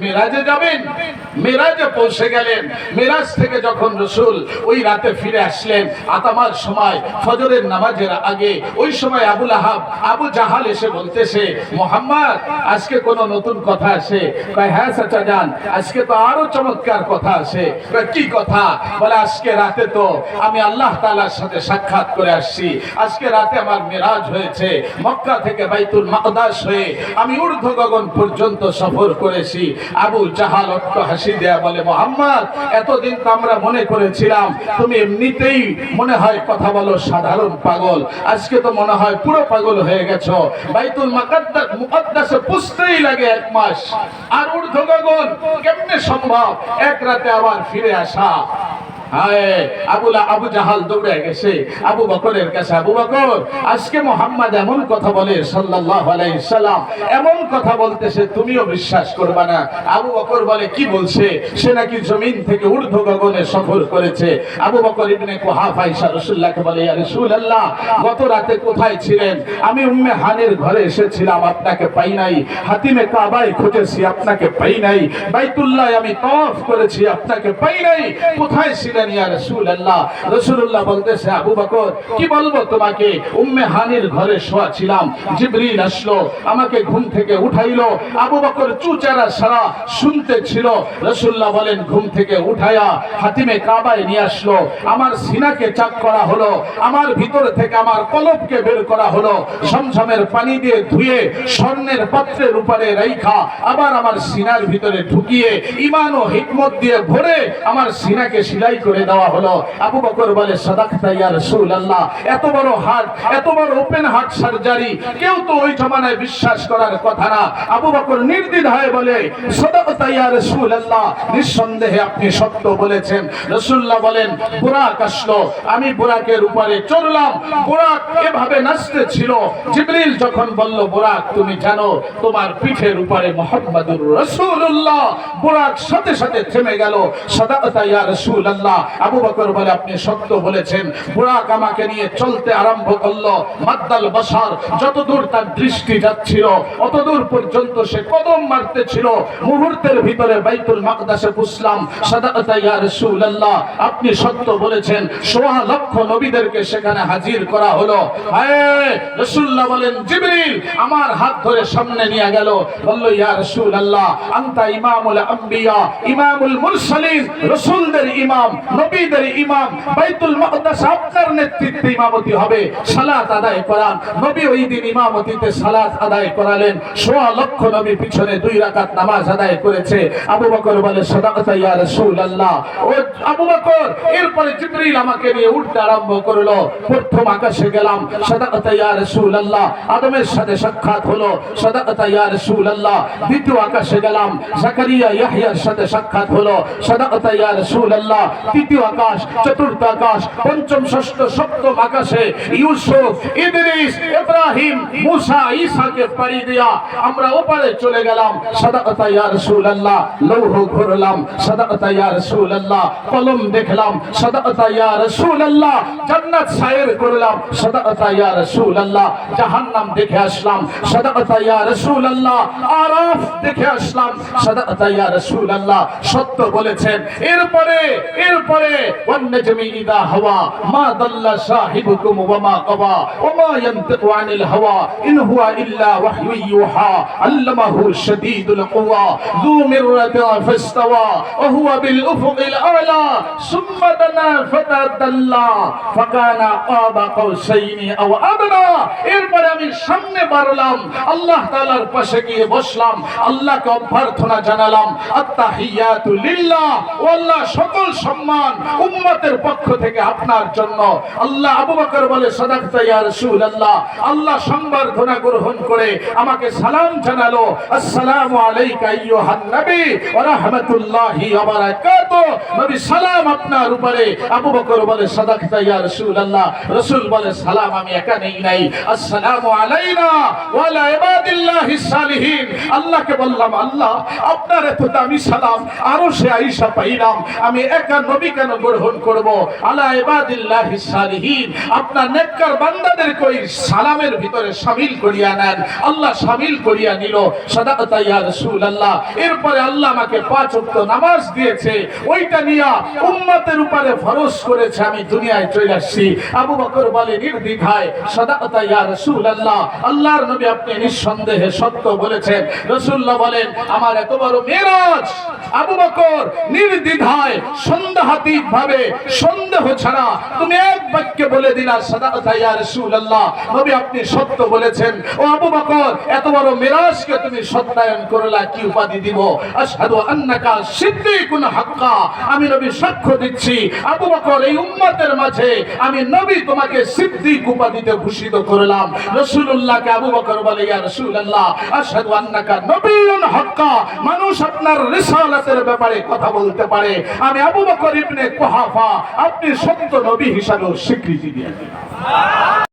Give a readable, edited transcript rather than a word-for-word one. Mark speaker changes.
Speaker 1: মেরাজে যাবেন। মেরাজে পৌঁছে গেলেন। মেরাজ থেকে যখন রাসূল ওই রাতে ফিরে আসলেন আতামার সময় ফজরের নামাজের আগে, ওই সময় আবু লাহাব আবু জাহাল এসে বলতেছে, মুহাম্মদ আজকে কোন নতুন কথা আছে? কয় হ্যাঁ চাচা যান, আজকে তো আরো চমৎকার কথা আছে। কয় কি কথা? বলে আজকে রাতে তো আমি আল্লাহ তাআলার সাথে সাক্ষাৎ করে আসছি। আজকে রাতে আমার মেরাজ হয়েছে। মক্কা থেকে বাইতুল মাকদাস হয়ে আমি ঊর্ধ্ব গগন পর্যন্ত সফর করেছি। আবু জাহাল অট্ট হাসি দেয়া বলে, মুহাম্মদ এতদিন তো আমরা মনে করেছিলাম তুমি এমনিতেই মনে হয় কথা বলো সাধারণ পাগল, আজকে তো মনে হয় পুরো পাগল হয়ে গেছো। বাইতুল মুকদ্দাসে পুষতেই লাগে 1 মাস, আর ঊর্ধ্ব গগন কেমনে সম্ভব এক রাতে আবার ফিরে আসা? আবু জাহাল দৌড়ে গেছে আবু বকরের কাছে। আবু বকর আজকে মুহাম্মদ এমন কথা বলে সাল্লাল্লাহু আলাইহি সাল্লাম, এমন কথা বলতেছে তুমিও বিশ্বাস করবে না। আবু বকর বলে কি বলছে? সে নাকি জমিন থেকে ঊর্ধ্ব গগনে সফর করেছে। আবু বকর ইবনে কুহাফা আয়েশা রাসূলুল্লাহকে বলে, ইয়া রাসূলুল্লাহ গত রাতে কোথায় ছিলেন? আমি উম্মে হানির ঘরে এসেছিলাম, আপনাকে পাই নাই। হাতিমে কাবায় খুঁজেছি, আপনাকে পাই নাই। বাইতুল্লাহ আমি তাওয়াফ করেছি, আপনাকে পাই নাই। কোথায় ছিলেন ইয়া রাসূলুল্লাহ? রাসূলুল্লাহ বলতেছে, আবু বকর কি বলবো তোমাকে, উম্মে হানির ঘরে শোয়া ছিলাম, জিবরিল আসলো আমাকে ঘুম থেকে উঠাইলো। আবু বকর চুচারা সারা শুনতে ছিল। রাসূলুল্লাহ বলেন ঘুম থেকে উঠায়া হাতিমে কাবায় নিয়ে আসলো, আমার সিনাকে চাক করা হলো, আমার ভিতর থেকে আমার কলবকে বের করা হলো, ঝমঝমের পানি দিয়ে ধুয়ে স্বর্ণের পাত্রের উপরে রাইখা আবার আমার সিনার ভিতরে ঢুকিয়ে ঈমান ও হিকমত দিয়ে ভরে আমার সিনাকে সেলাই করে দেওয়া হলো। আবু বকর বলে, সাদাকতা ইয়া রাসূলুল্লাহ, এত বড় হার্ট, এত বড় ওপেন হার্ট সার্জারি কেউ তো ওই জমানায় বিশ্বাস করার কথা না। আবু বকর নির্দ্বিধায় বলে, সাদাকতা ইয়া রাসূলুল্লাহ, নিঃসন্দেহে আপনি সত্য বলেছেন। রাসূলুল্লাহ বলেন, বুরাক আসলো, আমি বুরাকের উপরে চড়লাম, বুরাক এভাবে নাচতে ছিল। জিবরিল যখন বলল, বুরাক তুমি জানো তোমার পিঠের উপরে মুহাম্মাদুর রাসূলুল্লাহ, বুরাক সাথে সাথে থেমে গেল। সাদাকতা ইয়া রাসূলুল্লাহ, আবু বকর বলে আপনি সত্য বলেছেন। বুরাক আমাকে নিয়ে চলতে আরম্ভ করলো। মাদ্দাল বাসার, যতদূর তার দৃষ্টি যাচ্ছিল অতদূর পর্যন্ত সে কদম মারতে ছিল। মুহূর্তের ভিতরে বাইতুল মাকদাসে পৌঁছলাম। সাদাকতা ইয়া রাসূলুল্লাহ, আপনি সত্য বলেছেন। ১৬ লক্ষ নবীদেরকে সেখানে হাজির করা হলো। রাসূলুল্লাহ বলেন, জিবরিল আমার হাত ধরে সামনে নিয়ে গেল, বলল, ইয়া রাসূলুল্লাহ আনতা ইমামুল আম্বিয়া ইমামুল মুরসালিন, রাসূলদের ইমাম, নবীদের ইমাম, বাইতুল মাকদাস আপনার নেতৃত্বে ইমামতি হবে, সালাত আদায় করান। নবী ওই দিন ইমামতিতে সালাত আদায় করালেন। ১৬ লক্ষ নবী পিছনে 2 রাকাত নামাজ আদায় করেছে। আবু বকর বলে, সাদাকতা ইয়া রাসূলুল্লাহ। ও আবু বকর, এরপরে জিবরিল আমাকে নিয়ে উঠতে আরম্ভ করলো। প্রথম আকাশে গেলাম, সাদাকতা ইয়া রাসূলুল্লাহ, আদমের সাথে সাক্ষাৎ হলো, সাদাকতা ইয়া রাসূলুল্লাহ। দ্বিতীয় আকাশে গেলাম, জাকারিয়া ইয়াহইয়ার সাথে সাক্ষাৎ হলো, সাদাকতা ইয়া রাসূলুল্লাহ। তৃতীয় আকাশ, চতুর্থ আকাশ, পঞ্চম, ষষ্ঠ, সপ্তম আকাশে ইউসুফ, ইদ্রিস, ইব্রাহিম, মুসা, ঈসাকে পাড়ি দিয়া আমরা ওপারে চলে গেলাম। সাদাকতা ইয়া রাসূলুল্লাহ। লৌহ ঘুরলাম, সাদাকতা ইয়া রাসূলুল্লাহ। কলম দেখলাম, সাদাকতা ইয়া রাসূলুল্লাহ। জান্নাত সায়ের করলাম, সাদাকতা ইয়া রাসূলুল্লাহ। জাহান্নাম দেখে আসলাম, সাদাকতা ইয়া রাসূলুল্লাহ। আরাফ দেখে আসলাম, সাদাকতা ইয়া রাসূলুল্লাহ। সত্য বলেছেন। এরপরে ওয়ান-নাজমি ইযা হাওয়া মা দাল্লা সাহিবুকুম ওয়া মা গাওয়া ওয়া মা ইয়ানতিকু আনিল হাওয়া ইন হুয়া ইল্লা ওয়াহয়ুন ইউহা আল্লামাহু শাদীদুল কুওয়া যু মিররাতিন ফাস্তাওয়া ওয়া হুয়া বিল উফুকিল আ'লা সুম্মা দানা ফাতাদাল্লা ফাকানা কাবা কাউসাইনি আও আদনা। এরপরে আমি সামনে বাড়লাম, আল্লাহ তাআলার পাশে গিয়ে বসলাম, আল্লাহকে অভ্যর্থনা জানালাম, আত্তাহিয়াতু লিল্লাহ, ও আল্লাহ সকল সম্মান উম্মতের পক্ষ থেকে আপনার জন্য। আল্লাহ, আবু বকর বলে, সাদাকতা ইয়া রাসূলুল্লাহ। আল্লাহ সংবর্ধনা গ্রহণ করে আমাকে সালাম জানালো, আসসালামু আলাইকা আইয়ুহান নবী ওয়া রাহমাতুল্লাহি ওয়া বারাকাতুহু। নবী সালাম আপনার উপরে। আবু বকর বলে, সাদাকতা ইয়া রাসূলুল্লাহ। রাসূল বলে, সালাম আমি একা নেই নাই, আসসালামু আলাইনা ওয়া আলা ইবাদিল্লাহিস সালিহিন। আল্লাহকে বললাম, আল্লাহ আপনার এত দামি সালাম আরশে আয়েশা পাইলাম, আমি একা নবী নবী কেন গ্রহণ করব? আলা ইবাদিল্লাহিস সালিহিন, আপনার নেককার বান্দাদেরকে ওই সালামের ভিতরে শামিল করিয়া নেন। আল্লাহ শামিল করিয়া নিল। সাদাকাতা ইয়া রাসূলুল্লাহ। এরপরে আল্লাহ আমাকে 5 ওয়াক্ত নামাজ দিয়েছে, ওইটা নিয়া উম্মতের উপরে ফরজ করেছে, আমি দুনিয়ায় চলে আসছি। আবু বকর বলে নির্দ্বিধায়, সাদাকাতা ইয়া রাসূলুল্লাহ, আল্লাহর নবী আপনি নিঃসন্দেহে সত্য বলেছেন। রাসূলুল্লাহ বলেন আমার এত বড় মেরাজ। আবু বকর নির্দ্বিধায় সন্দেহাতীত ভাবে, সন্দেহ ছাড়া তুমি এক বাক্যে বলে দিলা সাদাকাতা ইয়া রাসূলুল্লাহ, নবী আপনি সত্য বলেছেন। ও আবু বকর, এত বড় মেরাজকে তুমি সত্যায়ন করলা, কি উপাধি দিব? আশহাদু আন্নাকা সিদ্দিকুন হাক্কা, আমি নবী সাক্ষ্য দিচ্ছি আবু বকর এই উম্মতের মাঝে আমি নবী তোমাকে সিদ্দিক উপাধিতে ভূষিত করলাম। রাসূলুল্লাহকে আবু বকর বলে ইয়া রাসূলুল্লাহ আশহাদু আন্নাকা নবিয়্যুন হাক্কা, মানুষ আপনার রিসালাতের ব্যাপারে কথা বলতে পারে, আমি আবু বকর ইবনে কুহাফা আপনি সত্য নবী হিসাবে স্বীকৃতি দিয়েছেন।